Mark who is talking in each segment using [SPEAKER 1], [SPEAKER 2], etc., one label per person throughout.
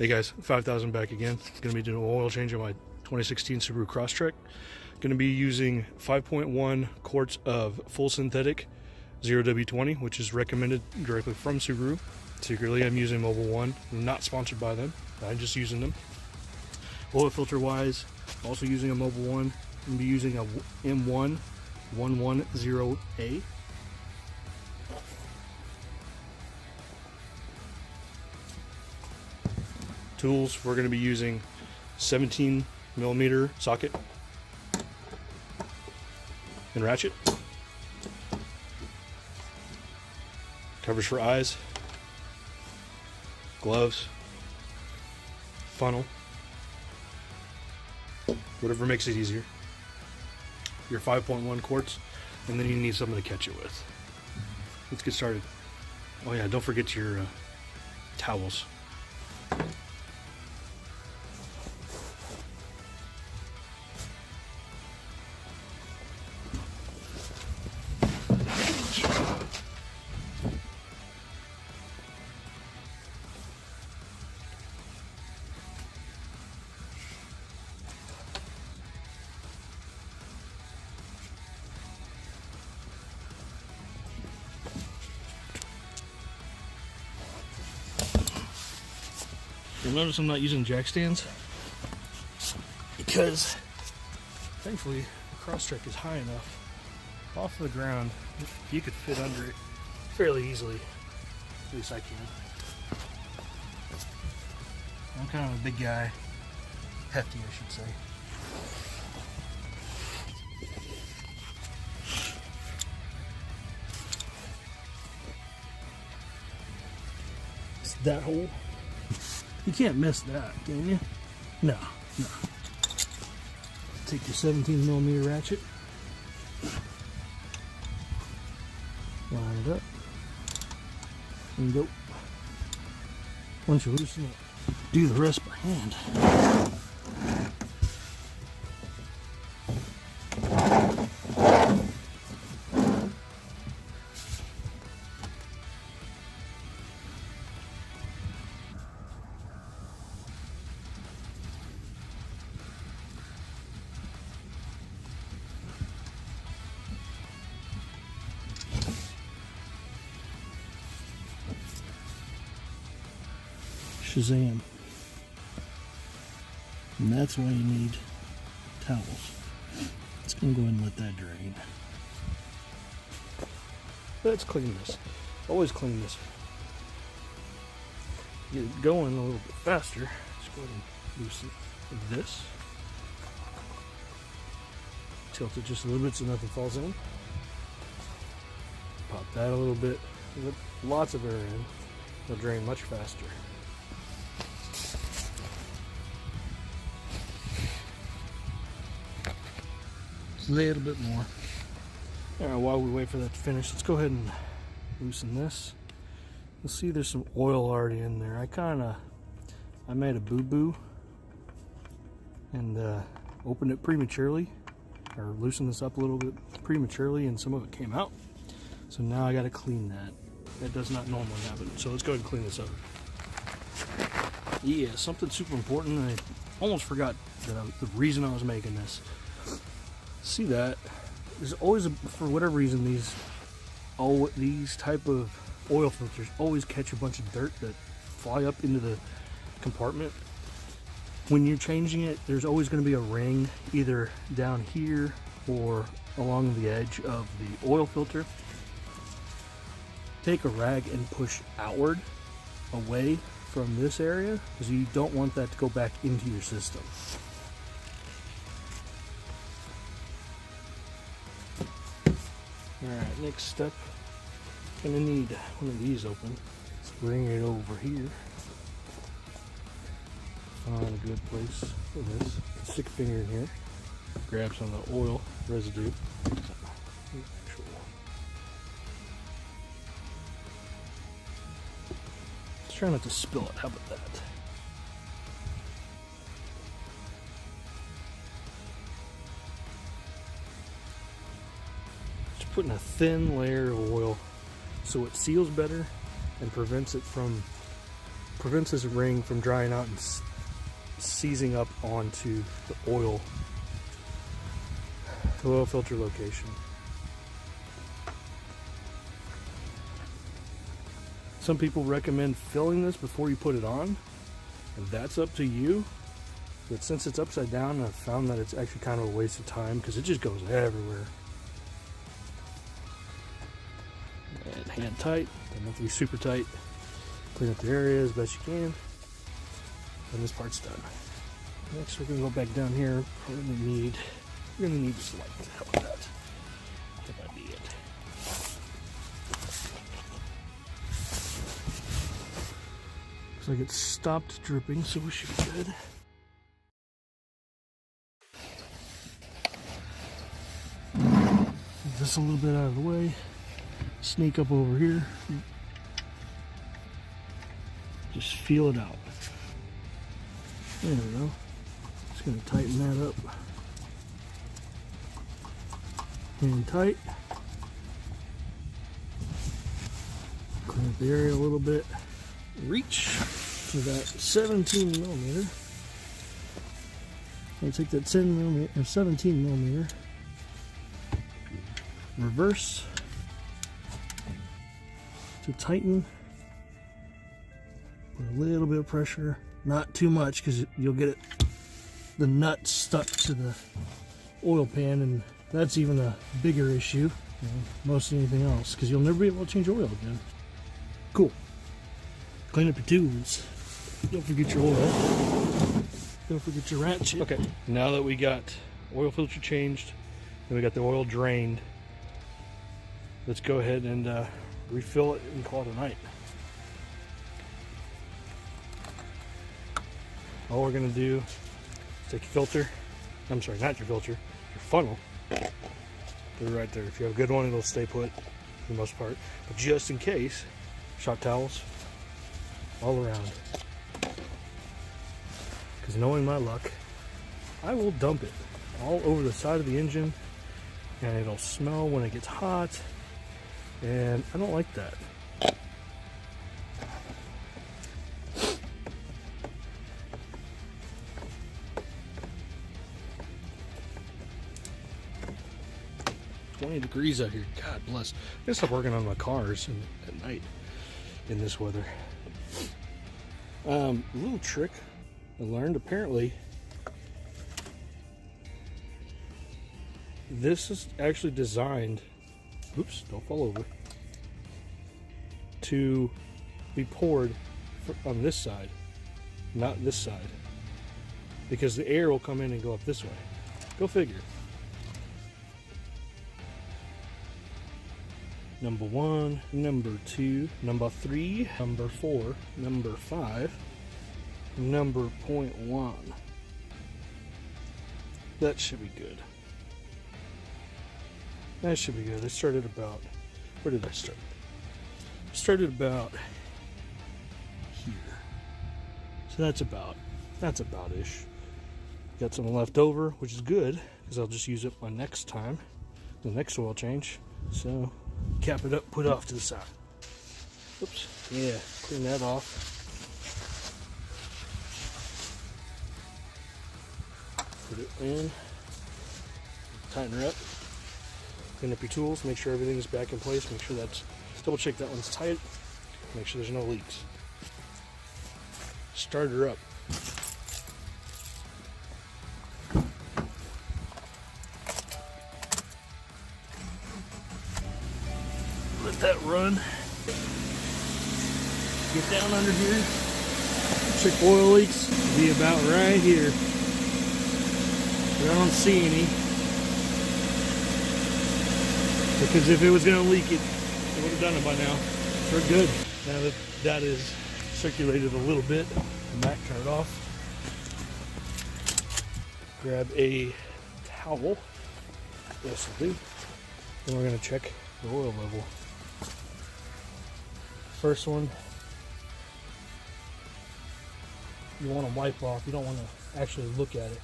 [SPEAKER 1] Hey guys, 5,000 back again. Going to be doing an oil change on my 2016 Subaru Crosstrek. Going to be using 5.1 quarts of full synthetic 0W20, which is recommended directly from Subaru. Secretly, I'm using Mobile One. I'm not sponsored by them. I'm just using them. Oil filter wise, also using a Mobile One. I'm going to be using a M1 110A. Tools, we're going to be using 17mm socket and ratchet. Covers for eyes, gloves, funnel, whatever makes it easier. Your 5.1 quarts, and then you need something to catch it with. Let's get started. Oh yeah, don't forget your towels. You'll notice I'm not using jack stands because thankfully the Crosstrek is high enough off the ground you could fit under it fairly easily. At least I can. I'm kind of a big guy, hefty I should say. It's that hole. You can't miss that, can you? No, no. Take your 17mm ratchet, line it up, and go. Once you loosen it, do the rest by hand. Shazam. And that's why you need towels. It's going to go ahead and let that drain. Let's clean this. Always clean this. Get it going a little bit faster. Let's go ahead and loosen this. Tilt it just a little bit so nothing falls in. Pop that a little bit. Let lots of air in. It'll drain much faster. A little bit more. Alright, while we wait for that to finish, let's go ahead and loosen this. You'll see there's some oil already in there. I made a boo-boo and opened it prematurely, or loosened this up a little bit prematurely, and some of it came out. So now I got to clean that. That does not normally happen. So let's go ahead and clean this up. Yeah, something super important. I almost forgot the reason I was making this. See that? There's always, for whatever reason, these type of oil filters always catch a bunch of dirt that fly up into the compartment. When you're changing it, there's always going to be a ring either down here or along the edge of the oil filter. Take a rag and push outward away from this area because you don't want that to go back into your system. Alright, next step, gonna need one of these open. Let's bring it over here. Find a good place for this. Stick a finger in here, grab some of the oil residue. Let's try not to spill it, how about that? Putting a thin layer of oil so it seals better and prevents it from prevents this ring from drying out and seizing up onto the oil filter location. Some people recommend filling this before you put it on, and that's up to you. But since it's upside down, I've found that it's actually kind of a waste of time because it just goes everywhere. And hand tight, doesn't have to be super tight. Clean up the area as best you can, and this part's done. Next, we're gonna go back down here. We're gonna need this light. How about that? That might be it. Looks like it stopped dripping, so we should be good. Move this a little bit out of the way. Sneak up over here. Just feel it out. There we go. Just gonna tighten that up. Hand tight. Clean up the area a little bit. Reach to that 17 millimeter. I'll take that 10 millimeter or 17 millimeter. Reverse to tighten. Put a little bit of pressure, not too much, because you'll get the nut stuck to the oil pan, and that's even a bigger issue than most anything else, because you'll never be able to change oil again. Cool. Clean up your tools. Don't forget your oil. Don't forget your ratchet. Okay, now that we got oil filter changed and we got the oil drained, let's go ahead and refill it and call it a night. All we're gonna do is take your filter, I'm sorry, not your filter, your funnel, put it right there. If you have a good one, it'll stay put for the most part, but just in case, shop towels all around. Because knowing my luck, I will dump it all over the side of the engine, and it'll smell when it gets hot, and I don't like that. Degrees out here, God bless. I gotta stop working on my cars at night in this weather. A little trick I learned, apparently this is actually designed, oops, don't fall over, to be poured on this side, not this side, because the air will come in and go up this way. Go figure. Number 1, number 2, number 3, number 4, number 5, number 0.1. That should be good. That should be good. I started about, where did I start? I started about here. So that's about ish. Got some left over, which is good, because I'll just use it my next time, the next oil change. So cap it up, put it off to the side. Oops, yeah, clean that off. Put it in, tighten her up, clean up your tools, make sure everything's back in place, make sure that's, double check that one's tight, make sure there's no leaks. Start her up. Let that run. Get down under here. Check oil leaks. Be about right here. I don't see any. Because if it was going to leak it, I would have done it by now. We're good. Now that that is circulated a little bit, come back, turn it off. Grab a towel. This will do. Then we're going to check the oil level. First one, you want to wipe off. You don't want to actually look at it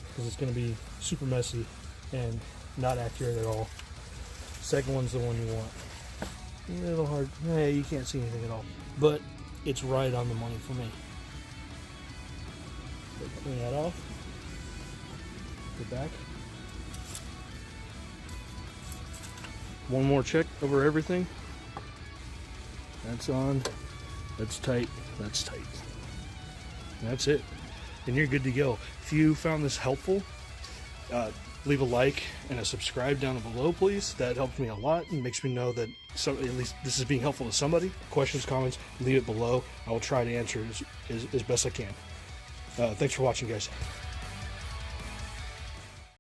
[SPEAKER 1] because it's going to be super messy and not accurate at all. Second one's the one you want. A little hard. Hey, you can't see anything at all. But it's right on the money for me. Clean that off. Go back. One more check over everything. That's on. That's tight. That's tight. That's it. And you're good to go. If you found this helpful, leave a like and a subscribe down below, please. That helps me a lot and makes me know that at least this is being helpful to somebody. Questions, comments, leave it below. I will try to answer as best I can. Thanks for watching, guys.